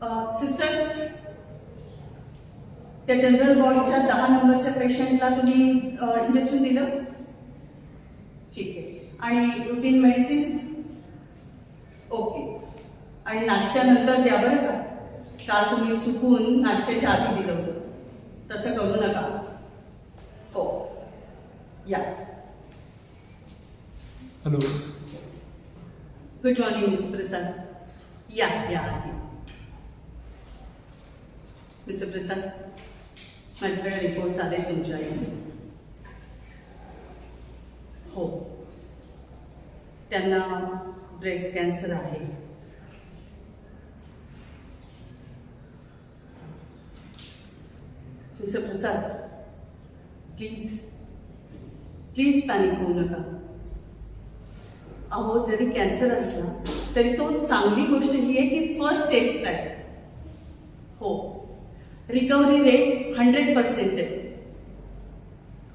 Sister, त्या general वॉर्डच्या 10 नंबरच्या पेशंटला तुम्ही इंजेक्शन दिलं? ठीक आहे. आणि रुटीन मेडिसिन? ओके. आणि नाश्त्यानंतर द्या बरं का. काल तुम्ही चुकून नाश्त्याच्या आधी दिलं होतं, तसं करू नका. हो, या. हॅलो. गुड मॉर्निंग मिस्टर प्रसाद. या या आधी. मिस्टर प्रसाद, माझ्याकडे रिपोर्ट्स आले तुमच्या आईचे. हो, त्यांना ब्रेस्ट कॅन्सर आहे. Mister Prasad, please please panic होऊ नका. अहो, जरी कॅन्सर असला तरी तो चांगली गोष्ट ही आहे की फर्स्ट स्टेजचा आहे. हो, रिकव्हरी रेट 100% आहे.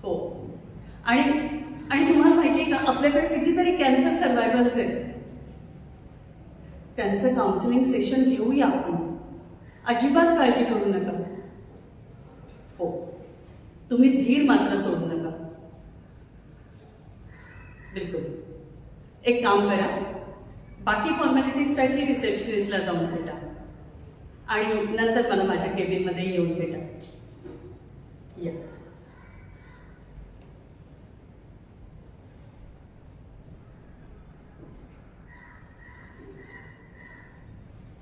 हो, आणि तुम्हाला माहिती आहे का, आपल्याकडे कितीतरी कॅन्सर सर्वायव्हल्स आहेत. त्यांचं काउन्सिलिंग सेशन घेऊया आपण. अजिबात काळजी करू नका. हो, तुम्ही धीर मात्र सोडू नका. बिलकुल. एक काम करा, बाकी फॉर्मॅलिटीजसाठी रिसेप्शनिस्टला जाऊन भेटा आणि नंतर मला माझ्या केबिनमध्ये येऊन भेटा. या.